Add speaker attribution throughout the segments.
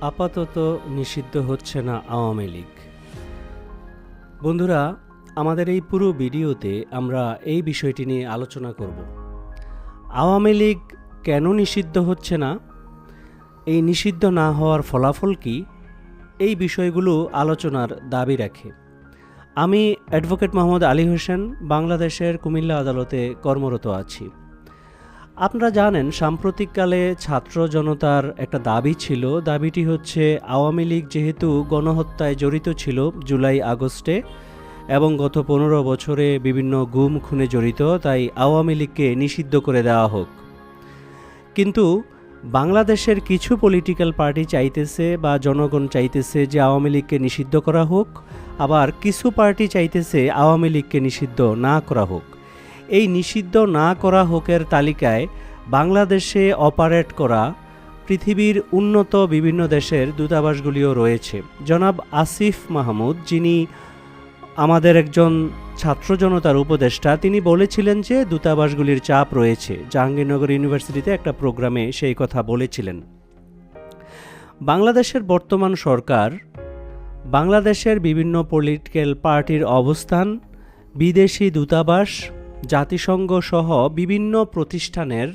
Speaker 1: আপাতত নিষিদ্ধ হচ্ছে না আওয়ামী লীগ। বন্ধুরা, আমাদের এই পুরো ভিডিওতে আমরা এই বিষয়টি নিয়ে আলোচনা করব। আওয়ামী লীগ কেন নিষিদ্ধ হচ্ছে না, এই নিষিদ্ধ না হওয়ার ফলাফল কি, এই বিষয়গুলো আলোচনার দাবি রাখে। আমি অ্যাডভোকেট মোহাম্মদ আলী হোসেন, বাংলাদেশের কুমিল্লা আদালতে কর্মরত আছি। আপনারা জানেন, সাম্প্রতিককালে ছাত্র জনতার একটা দাবি ছিল। দাবিটি হচ্ছে, আওয়ামী লীগ যেহেতু গণহত্যায় জড়িত ছিল জুলাই আগস্টে এবং গত 15 বছরে বিভিন্ন গুম খুনে জড়িত, তাই আওয়ামী লীগকে নিষিদ্ধ করে দেওয়া হোক। কিন্তু বাংলাদেশের কিছু পলিটিক্যাল পার্টি চাইতেছে বা জনগণ চাইতেছে যে আওয়ামী লীগকে নিষিদ্ধ করা হোক, আবার কিছু পার্টি চাইতেছে আওয়ামী লীগকে নিষিদ্ধ না করা হোক। এই নিষিদ্ধ না করা হোকের তালিকায় বাংলাদেশে অপারেট করা পৃথিবীর উন্নত বিভিন্ন দেশের দূতাবাসগুলিও রয়েছে। জনাব আসিফ মাহমুদ, যিনি আমাদের একজন ছাত্র জনতার উপদেষ্টা, তিনি বলেছিলেন যে দূতাবাসগুলির চাপ রয়েছে। জাহাঙ্গীরনগর ইউনিভার্সিটিতে একটা প্রোগ্রামে সেই কথা বলেছিলেন। বাংলাদেশের বর্তমান সরকার বাংলাদেশের বিভিন্ন পলিটিক্যাল পার্টির অবস্থান, বিদেশি দূতাবাস, জাতিসংঘ সহ বিভিন্ন প্রতিষ্ঠানের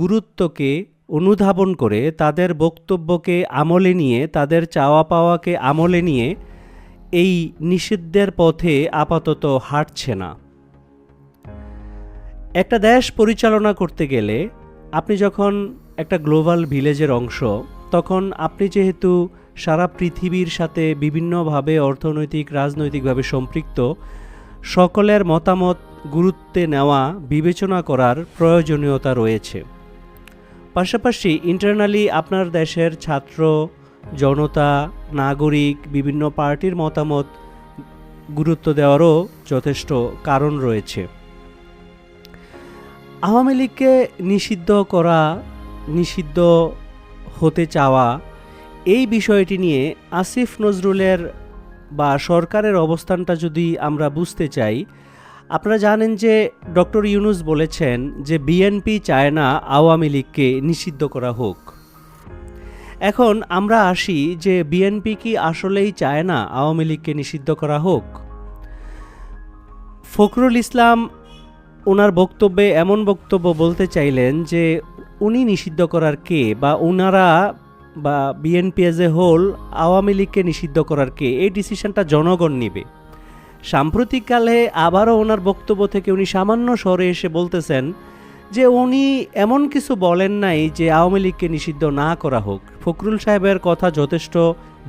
Speaker 1: গুরুত্বকে অনুধাবন করে, তাদের বক্তব্যকে আমলে নিয়ে, তাদের চাওয়া পাওয়াকে আমলে নিয়ে এই নিষিদ্ধের পথে আপাতত হাঁটছে না। একটা দেশ পরিচালনা করতে গেলে আপনি যখন একটা গ্লোবাল ভিলেজের অংশ, তখন আপনি যেহেতু সারা পৃথিবীর সাথে বিভিন্নভাবে অর্থনৈতিক রাজনৈতিকভাবে সম্পৃক্ত, সকলের মতামত গুরুত্বে নেওয়া, বিবেচনা করার প্রয়োজনীয়তা রয়েছে। পাশাপাশি ইন্টারনালি আপনার দেশের ছাত্র জনতা, নাগরিক, বিভিন্ন পার্টির মতামত গুরুত্ব দেওয়ারও যথেষ্ট কারণ রয়েছে। আওয়ামী লীগকে নিষিদ্ধ করা, নিষিদ্ধ হতে চাওয়া, এই বিষয়টি নিয়ে আসিফ নজরুলের বা সরকারের অবস্থানটা যদি আমরা বুঝতে চাই, আপনারা জানেন যে ডক্টর ইউনূস বলেছেন যে বিএনপি চায় না আওয়ামী লীগকে নিষিদ্ধ করা হোক। এখন আমরা আসি যে বিএনপি কি আসলেই চায় না আওয়ামী লীগকে নিষিদ্ধ করা হোক? ফখরুল ইসলাম ওনার বক্তব্যে এমন বক্তব্য বলতে চাইলেন যে উনি নিষিদ্ধ করার কে, বা ওনারা বা BNP as a whole Awami লীগকে নিষিদ্ধ করার কে, এই ডিসিশনটা জনগণ নেবে। সাম্প্রতিককালে আবারও ওনার বক্তব্য থেকে উনি সামান্য স্বরে এসে বলতেছেন যে উনি এমন কিছু বলেন নাই যে আওয়ামী লীগকে নিষিদ্ধ না করা হোক। ফখরুল সাহেবের কথা যথেষ্ট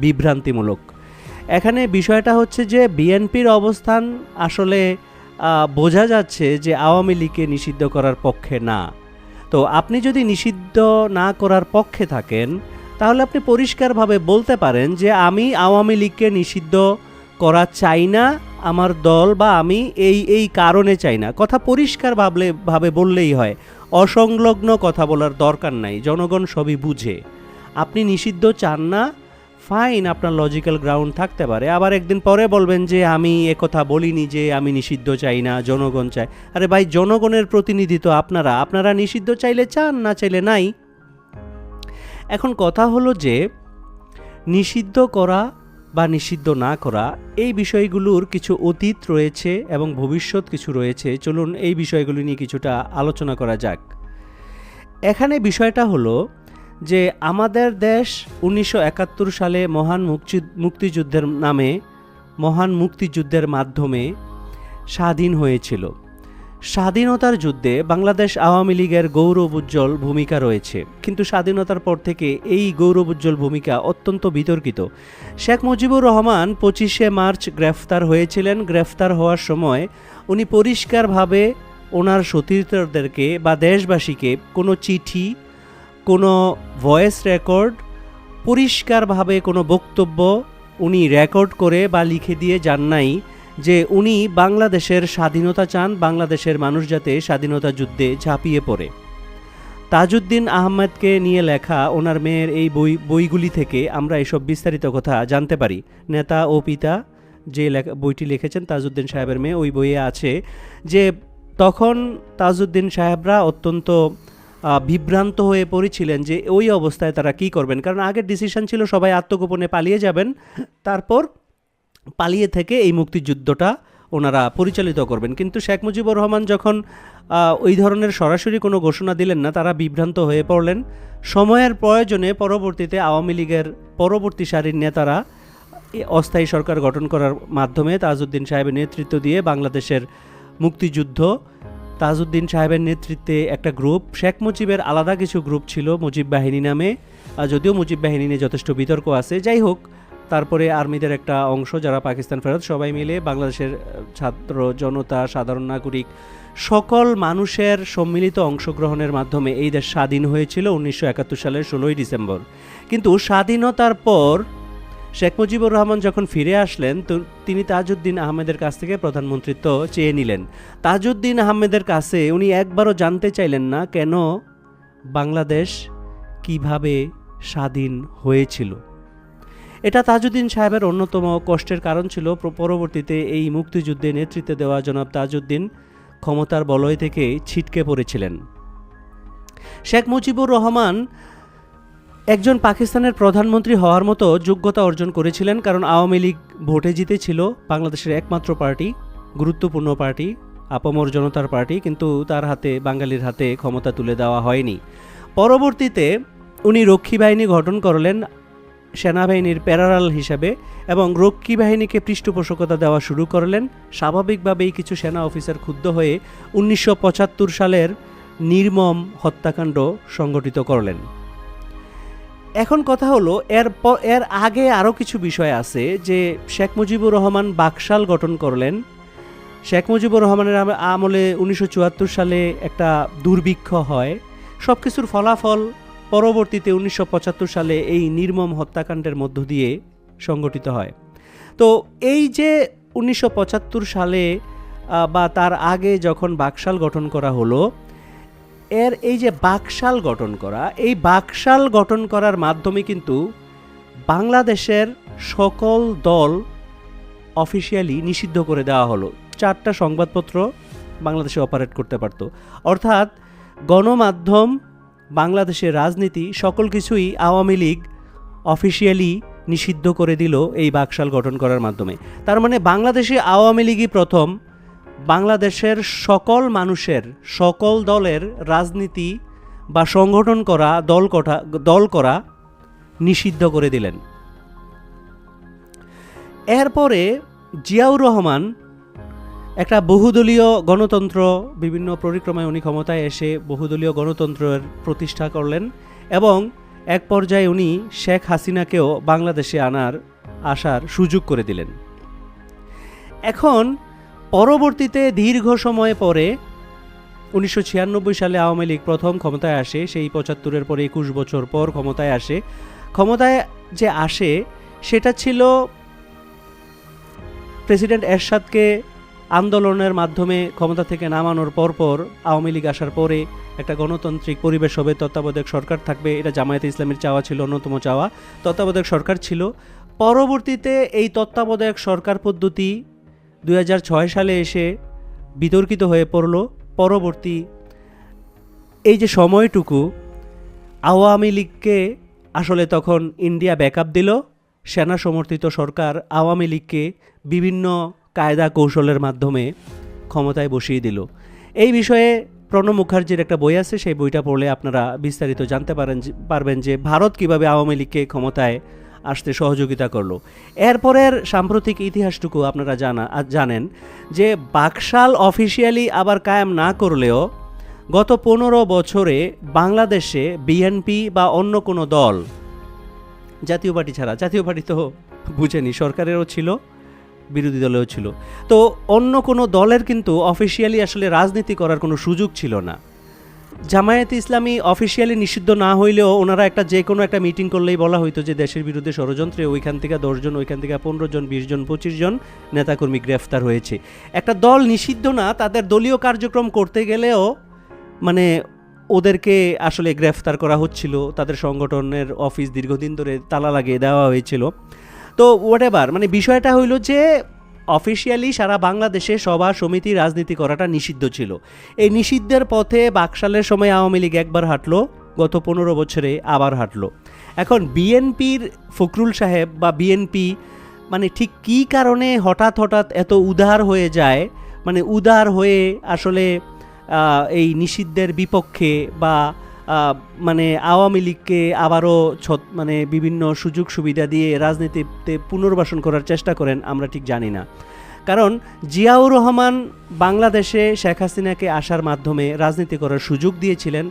Speaker 1: বিভ্রান্তিমূলক। এখানে বিষয়টা হচ্ছে যে বিএনপির অবস্থান আসলে বোঝা যাচ্ছে যে আওয়ামী লীগকে নিষিদ্ধ করার পক্ষে না। তো আপনি যদি নিষিদ্ধ না করার পক্ষে থাকেন, তাহলে আপনি পরিষ্কারভাবে বলতে পারেন যে আমি আওয়ামী লীগকে নিষিদ্ধ করা চাই না, আমার দল বা আমি এই কারণে চাই না। কথা পরিষ্কার ভাবে বললেই হয়, অসংলগ্ন কথা বলার দরকার নাই, জনগণ সবই বুঝে। আপনি নিষিদ্ধ চান না, ফাইন, আপনার লজিক্যাল গ্রাউন্ড থাকতে পারে। আবার একদিন পরে বলবেন যে আমি একথা বলিনি, যে আমি নিষিদ্ধ চাই না, জনগণ চায়। আরে ভাই, জনগণের প্রতিনিধি তো আপনারা নিষিদ্ধ চাইলে চান, না চাইলে নাই। এখন কথা হলো যে নিষিদ্ধ করা বা নিষিদ্ধ না করা, এই বিষয়গুলোর কিছু অতীত রয়েছে এবং ভবিষ্যৎ কিছু রয়েছে। চলুন এই বিষয়গুলো নিয়ে কিছুটা আলোচনা করা যাক। এখানে বিষয়টা হলো যে আমাদের দেশ 1971 সালে মহান মুক্তিযুদ্ধের নামে, মহান মুক্তিযুদ্ধের মাধ্যমে স্বাধীন হয়েছিল। স্বাধীনতার যুদ্ধে বাংলাদেশ আওয়ামী লীগের গৌরবোজ্জ্বল ভূমিকা রয়েছে, কিন্তু স্বাধীনতার পর থেকে এই গৌরবোজ্জ্বল ভূমিকা অত্যন্ত বিতর্কিত। শেখ মুজিবুর রহমান 25শে মার্চ গ্রেফতার হয়েছিলেন। গ্রেফতার হওয়ার সময় উনি পরিষ্কারভাবে ওনার সতীর্থদেরকে বা দেশবাসীকে কোনো চিঠি, কোনো ভয়েস রেকর্ড, পরিষ্কারভাবে কোনো বক্তব্য উনি রেকর্ড করে বা লিখে দিয়ে যান নাই যে উনি বাংলাদেশের স্বাধীনতা চান, বাংলাদেশের মানুষ যাতে স্বাধীনতা যুদ্ধে ঝাঁপিয়ে পড়ে। তাজউদ্দিন আহমেদকে নিয়ে লেখা ওনার মেয়ের এই বইগুলি থেকে আমরা এসব বিস্তারিত কথা জানতে পারি। নেতা ও পিতা যে বইটি লিখেছেন তাজউদ্দিন সাহেবের মেয়ে, ওই বইয়ে আছে যে তখন তাজউদ্দিন সাহেবরা অত্যন্ত বিভ্রান্ত হয়ে পড়েছিলেন যে ওই অবস্থায় তারা কি করবেন, কারণ আগের ডিসিশন ছিল সবাই আত্মগোপনে পালিয়ে যাবেন, তারপর পালিয়ে থেকে এই মুক্তিযুদ্ধটা ওনারা পরিচালিত করবেন। কিন্তু শেখ মুজিবুর রহমান যখন ওই ধরনের সরাসরি কোনো ঘোষণা দিলেন না, তারা বিভ্রান্ত হয়ে পড়লেন। সময়ের প্রয়োজনে পরবর্তীতে আওয়ামী লীগের পরবর্তী সারির নেতারা অস্থায়ী সরকার গঠন করার মাধ্যমে তাজউদ্দিন সাহেবের নেতৃত্ব দিয়ে বাংলাদেশের মুক্তিযুদ্ধ, তাজউদ্দিন সাহেবের নেতৃত্বে একটা গ্রুপ, শেখ মুজিবের আলাদা কিছু গ্রুপ ছিল মুজিব বাহিনী নামে, যদিও মুজিব বাহিনী নিয়ে যথেষ্ট বিতর্ক আছে, যাই হোক, তারপরে আর্মিদের একটা অংশ যারা পাকিস্তান ফেরত, সবাই মিলে বাংলাদেশের ছাত্র জনতা, সাধারণ নাগরিক, সকল মানুষের সম্মিলিত অংশগ্রহণের মাধ্যমে এই দেশ স্বাধীন হয়েছিল 1971 সালের 16ই ডিসেম্বর। কিন্তু স্বাধীনতার পর শেখ মুজিবুর রহমান যখন ফিরে আসলেন, তো তিনি তাজউদ্দিন আহমেদের কাছ থেকে প্রধানমন্ত্রিত্ব চেয়ে নিলেন। তাজউদ্দিন আহমেদের কাছে উনি একবারও জানতে চাইলেন না কেন বাংলাদেশ কিভাবে স্বাধীন হয়েছিল। এটা তাজউদ্দিন সাহেবের অন্যতম কষ্টের কারণ ছিল। পরবর্তীতে এই মুক্তিযুদ্ধে নেতৃত্ব দেওয়া জনাব তাজউদ্দিন ক্ষমতার বলয় থেকে ছিটকে পড়েছিলেন। শেখ মুজিবুর রহমান একজন পাকিস্তানের প্রধানমন্ত্রী হওয়ার মতো যোগ্যতা অর্জন করেছিলেন, কারণ আওয়ামী লীগ ভোটে জিতেছিল, বাংলাদেশের একমাত্র পার্টি, গুরুত্বপূর্ণ পার্টি, আপামর জনতার পার্টি, কিন্তু তার হাতে, বাঙালির হাতে ক্ষমতা তুলে দেওয়া হয়নি। পরবর্তীতে উনি রক্ষী বাহিনী গঠন করলেন সেনাবাহিনীর প্যারারাল হিসাবে এবং রক্ষী বাহিনীকে পৃষ্ঠপোষকতা দেওয়া শুরু করলেন। স্বাভাবিকভাবেই কিছু সেনা অফিসার ক্ষুব্ধ হয়ে 1975 সালের নির্মম হত্যাকাণ্ড সংগঠিত করলেন। এখন কথা হলো, এর আগে আরও কিছু বিষয় আছে যে শেখ মুজিবুর রহমান বাকশাল গঠন করলেন। শেখ মুজিবুর রহমানের আমলে 1974 সালে একটা দুর্ভিক্ষ হয়। সব কিছুর ফলাফল পরবর্তীতে 1975 সালে এই নির্মম হত্যাকাণ্ডের মধ্য দিয়ে সংগঠিত হয়। তো এই যে 1975 সালে বা তার আগে যখন বাকশাল গঠন করা হলো, এই যে বাকশাল গঠন করা, এই বাকশাল গঠন করার মাধ্যমে কিন্তু বাংলাদেশের সকল দল অফিসিয়ালি নিষিদ্ধ করে দেওয়া হলো। 4টা সংবাদপত্র বাংলাদেশে অপারেট করতে পারত, অর্থাৎ গণমাধ্যম, বাংলাদেশের রাজনীতি, সকল কিছুই আওয়ামী লীগ অফিসিয়ালি নিষিদ্ধ করে দিল এই বাকশাল গঠন করার মাধ্যমে। তার মানে বাংলাদেশে আওয়ামী লীগই প্রথম বাংলাদেশের সকল মানুষের, সকল দলের রাজনীতি বা সংগঠন করা, দল করা নিষিদ্ধ করে দিলেন। এরপরে জিয়াউর রহমান একটা বহুদলীয় গণতন্ত্র, বিভিন্ন পরিক্রমায় উনি ক্ষমতায় এসে বহুদলীয় গণতন্ত্রের প্রতিষ্ঠা করলেন এবং এক পর্যায়ে উনি শেখ হাসিনাকেও বাংলাদেশে আসার সুযোগ করে দিলেন। এখন পরবর্তীতে দীর্ঘ সময় পরে 1996 সালে আওয়ামী লীগ প্রথম ক্ষমতায় আসে। সেই 75-এর পরে 21 বছর পর ক্ষমতায় আসে। ক্ষমতায় যে আসে সেটা ছিল প্রেসিডেন্ট এরশাদকে আন্দোলনের মাধ্যমে ক্ষমতা থেকে নামানোর পরপর আওয়ামী লীগ আসার পরে একটা গণতান্ত্রিক পরিবেশ হবে, তত্ত্বাবধায়ক সরকার থাকবে, এটা জামায়াতে ইসলামের চাওয়া ছিল, অন্যতম চাওয়া তত্ত্বাবধায়ক সরকার ছিল। পরবর্তীতে এই তত্ত্বাবধায়ক সরকার পদ্ধতি 2006 সালে এসে বিতর্কিত হয়ে পড়ল। পরবর্তী এই যে সময়টুকু আওয়ামী লীগকে আসলে তখন ইন্ডিয়া ব্যাকআপ দিল, সেনা সমর্থিত সরকার আওয়ামী লীগকে বিভিন্ন কায়দা কৌশলের মাধ্যমে ক্ষমতায় বসিয়ে দিল। এই বিষয়ে প্রণব মুখার্জির একটা বই আছে, সেই বইটা পড়লে আপনারা বিস্তারিত জানতে পারবেন যে ভারত কিভাবে আওয়ামী লীগকে ক্ষমতায় আসতে সহযোগিতা করলো। এরপরের সাম্প্রতিক ইতিহাসটুকু আপনারা জানেন যে বাকশাল অফিসিয়ালি আবার কায়েম না করলেও গত 15 বছরে বাংলাদেশে বিএনপি বা অন্য কোনো দল, জাতীয় পার্টি ছাড়া, জাতীয় পার্টি তো বুঝেনি, সরকারেরও ছিল, বিরোধী দলেও ছিল, তো অন্য কোনো দলের কিন্তু অফিসিয়ালি আসলে রাজনীতি করার কোনো সুযোগ ছিল না। জামায়াতে ইসলামী অফিসিয়ালি নিষিদ্ধ না হইলেও ওনারা যে কোনো একটা মিটিং করলেই বলা হইতো যে দেশের বিরুদ্ধে ষড়যন্ত্রে ওইখান থেকে 10 জন, ওইখান থেকে 15 জন, 20 জন, 25 জন নেতাকর্মী গ্রেফতার হয়েছে। একটা দল নিষিদ্ধ না, তাদের দলীয় কার্যক্রম করতে গেলেও মানে ওদেরকে আসলে গ্রেফতার করা হচ্ছিল, তাদের সংগঠনের অফিস দীর্ঘদিন ধরে তালা লাগিয়ে দেওয়া হয়েছিল। তো হোয়াটএভার, মানে বিষয়টা হইল যে অফিসিয়ালি সারা বাংলাদেশে সভা সমিতি রাজনীতি করাটা নিষিদ্ধ ছিল। এই নিষিদ্ধের পথে বাকশালের সময় আওয়ামী লীগ একবার হাঁটলো, গত 15 বছরে আবার হাঁটলো। এখন বিএনপির ফখরুল সাহেব বা বিএনপি মানে ঠিক কী কারণে হঠাৎ হঠাৎ এত উদার হয়ে যায়, মানে উদার হয়ে আসলে এই নিষিদ্ধের বিপক্ষে বা মানে আওয়ামী লীগকে আবারও মানে বিভিন্ন সুযোগ সুবিধা দিয়ে রাজনীতিতে পুনর্বাসন করার চেষ্টা করেন, আমরা ঠিক জানি না। কারণ জিয়াউর রহমান বাংলাদেশে শেখ হাসিনাকে আসার মাধ্যমে রাজনীতি করার সুযোগ দিয়েছিলেন,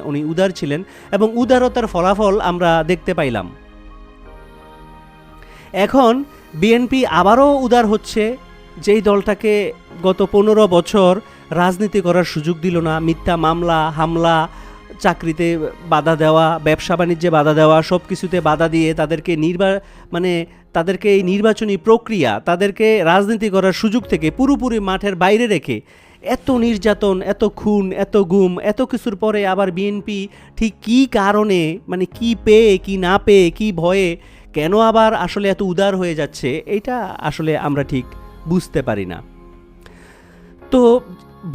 Speaker 1: উনি উদার ছিলেন এবং উদারতার ফলাফল আমরা দেখতে পাইলাম। এখন বিএনপি আবারও উদার হচ্ছে, যেই দলটাকে গত 15 বছর রাজনীতি করার সুযোগ দিল না, মিথ্যা মামলা হামলা, চাকরিতে বাধা দেওয়া, ব্যবসা বাণিজ্যে বাধা দেওয়া, সব কিছুতে বাধা দিয়ে তাদেরকে তাদেরকে এই নির্বাচনী প্রক্রিয়া, তাদেরকে রাজনীতি করার সুযোগ থেকে পুরোপুরি মাঠের বাইরে রেখে এত নির্যাতন, এত খুন, এত গুম, এত কিছুর পরে আবার বিএনপি ঠিক কী কারণে, মানে কি পেয়ে কি না পেয়ে কি ভয়ে কেন আবার আসলে এত উদার হয়ে যাচ্ছে, এটা আসলে আমরা ঠিক বুঝতে পারি না। তো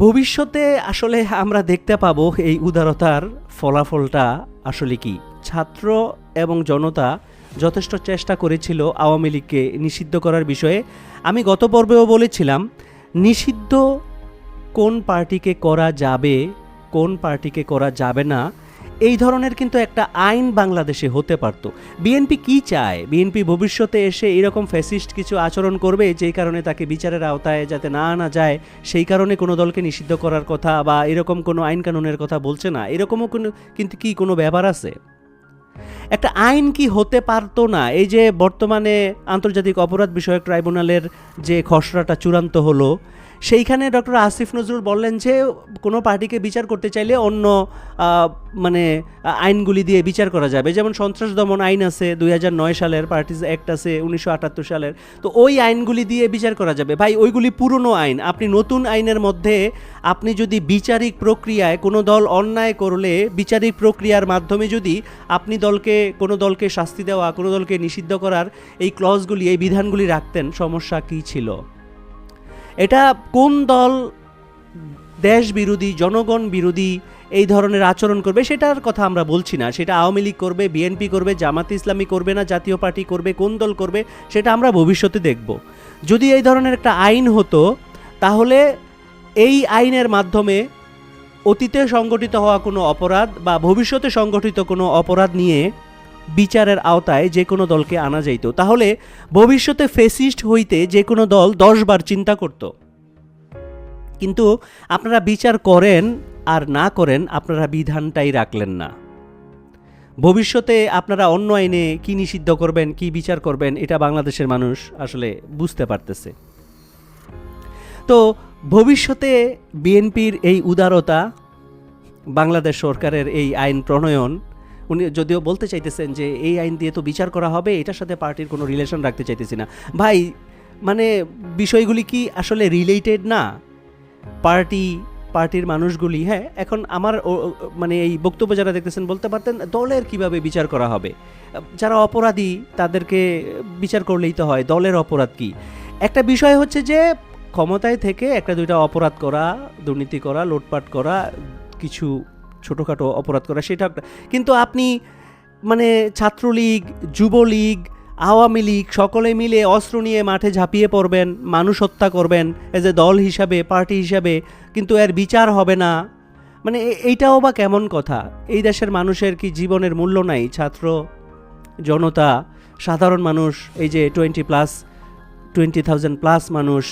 Speaker 1: ভবিষ্যতে আসলে আমরা দেখতে পাবো এই উদারতার ফলাফলটা আসলে কি। ছাত্র এবং জনতা যথেষ্ট চেষ্টা করেছিল আওয়ামী লীগকে নিষিদ্ধ করার বিষয়ে। আমি গত পর্বেও বলেছিলাম, নিষিদ্ধ কোন পার্টিকে করা যাবে, কোন পার্টিকে করা যাবে না, এই ধরনের কিন্তু একটা আইন বাংলাদেশে হতে পারত। বিএনপি কি চায়? বিএনপি ভবিষ্যতে এসে এরকম ফ্যাসিস্ট কিছু আচরণ করবে যেই কারণে তাকে বিচারের আওতায় যাতে না আনা যায়, সেই কারণে কোনো দলকে নিষিদ্ধ করার কথা বা এরকম কোনো আইন কানুনের কথা বলছে না, এরকমও কোনো ব্যাপার আছে? একটা আইন কি হতে পারতো না? এই যে বর্তমানে আন্তর্জাতিক অপরাধ বিষয়ক ট্রাইব্যুনালের যে খসড়াটা চূড়ান্ত হলো, সেইখানে ডক্টর আসিফ নজরুল বললেন যে কোনো পার্টিকে বিচার করতে চাইলে অন্য মানে আইনগুলি দিয়ে বিচার করা যাবে। যেমন সন্ত্রাস দমন আইন আছে 2009 সালের, পার্টিজ অ্যাক্ট আছে 1978 সালের, তো ওই আইনগুলি দিয়ে বিচার করা যাবে। ভাই, ওইগুলি পুরনো আইন। আপনি নতুন আইনের মধ্যে আপনি যদি বিচারিক প্রক্রিয়ায় কোনো দল অন্যায় করলে বিচারিক প্রক্রিয়ার মাধ্যমে যদি আপনি কোনো দলকে শাস্তি দেওয়া, কোনো দলকে নিষিদ্ধ করার এই ক্লজগুলি, এই বিধানগুলি রাখতেন, সমস্যা কী ছিল? এটা কোন দল দেশ বিরোধী, জনগণ বিরোধী এই ধরনের আচরণ করবে সেটার কথা আমরা বলছি না। সেটা আওয়ামী লীগ করবে, বিএনপি করবে, জামাতে ইসলামী করবে না জাতীয় পার্টি করবে, কোন দল করবে সেটা আমরা ভবিষ্যতে দেখব। যদি এই ধরনের একটা আইন হতো, তাহলে এই আইনের মাধ্যমে অতীতে সংগঠিত হওয়া কোনো অপরাধ বা ভবিষ্যতে সংগঠিত কোনো অপরাধ নিয়ে বিচারের আওতায় যে কোনো দলকে আনা যাইত। তাহলে ভবিষ্যতে ফেসিস্ট হইতে যে কোনো দল 10 বার চিন্তা করত। কিন্তু আপনারা বিচার করেন আর না করেন, আপনারা বিধানটাই রাখলেন না। ভবিষ্যতে আপনারা অন্য আইনে কি নিষিদ্ধ করবেন, কি বিচার করবেন, এটা বাংলাদেশের মানুষ আসলে বুঝতে পারতেছে। তো ভবিষ্যতে বিএনপির এই উদারতা, বাংলাদেশ সরকারের এই আইন প্রণয়ন, উনি যদিও বলতে চাইতেছেন যে এই আইন দিয়ে তো বিচার করা হবে, এটার সাথে পার্টির কোনো রিলেশন রাখতে চাইতেছি না। ভাই, মানে বিষয়গুলি কি আসলে রিলেটেড না? পার্টির মানুষগুলি, হ্যাঁ, এখন আমার মানে এই বক্তব্য যারা দেখতেছেন বলতে পারতেন দলের কিভাবে বিচার করা হবে? যারা অপরাধী তাদেরকে বিচার করলেই তো হয়, দলের অপরাধ কি? একটা বিষয় হচ্ছে যে ক্ষমতায় থেকে একটা দুইটা অপরাধ করা, দুর্নীতি করা, লুটপাট করা, কিছু ছোটোখাটো অপরাধ করা, সেটা কিন্তু আপনি মানে ছাত্রলীগ, যুবলীগ, আওয়ামী লীগ সকলে মিলে অস্ত্র নিয়ে মাঠে ঝাঁপিয়ে পড়বেন, মানুষ হত্যা করবেন এজ এ দল হিসাবে, পার্টি হিসাবে, কিন্তু এর বিচার হবে না। মানে এইটাও বা কেমন কথা? এই দেশের মানুষের কি জীবনের মূল্য নাই? ছাত্র জনতা, সাধারণ মানুষ, এই যে 20,000 প্লাস মানুষ,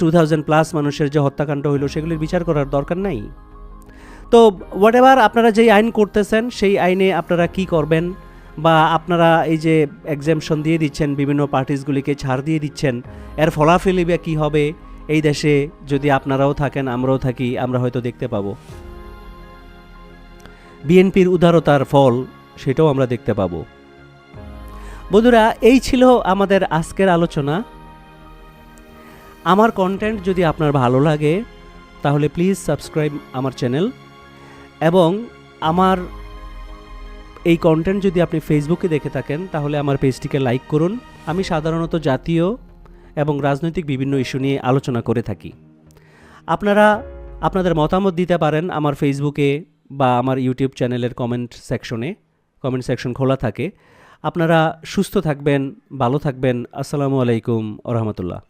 Speaker 1: 2,000 প্লাস মানুষের যে হত্যাকাণ্ড হইল, সেগুলির বিচার করার দরকার নাই? তো হোয়াটএভার আপনারা যেই আইন করতেছেন, সেই আইনে আপনারা কি করবেন, বা আপনারা এই যে এক্সাম্পশন দিয়ে দিচ্ছেন, বিভিন্ন পার্টিসগুলিকে ছাড় দিয়ে দিচ্ছেন, এর ফলাফলই বা কী হবে এই দেশে? যদি আপনারাও থাকেন, আমরাও থাকি, আমরা হয়তো দেখতে পাবো বিএনপির উদারতার ফল, সেটাও আমরা দেখতে পাবো। বন্ধুরা, এই ছিল আমাদের আজকের আলোচনা। আমার কন্টেন্ট যদি আপনার ভালো লাগে তাহলে প্লিজ সাবস্ক্রাইব আমার চ্যানেল, এবং আমার এই কন্টেন্ট যদি আপনি ফেসবুকে দেখে থাকেন তাহলে আমার পেজটিকে লাইক করুন। আমি সাধারণত জাতীয় এবং রাজনৈতিক বিভিন্ন ইস্যু নিয়ে আলোচনা করে থাকি। আপনারা আপনাদের মতামত দিতে পারেন আমার ফেসবুকে বা আমার ইউটিউব চ্যানেলের কমেন্ট সেকশন খোলা থাকে। আপনারা সুস্থ থাকবেন, ভালো থাকবেন। আসসালামু আলাইকুম ওয়া রাহমাতুল্লাহ।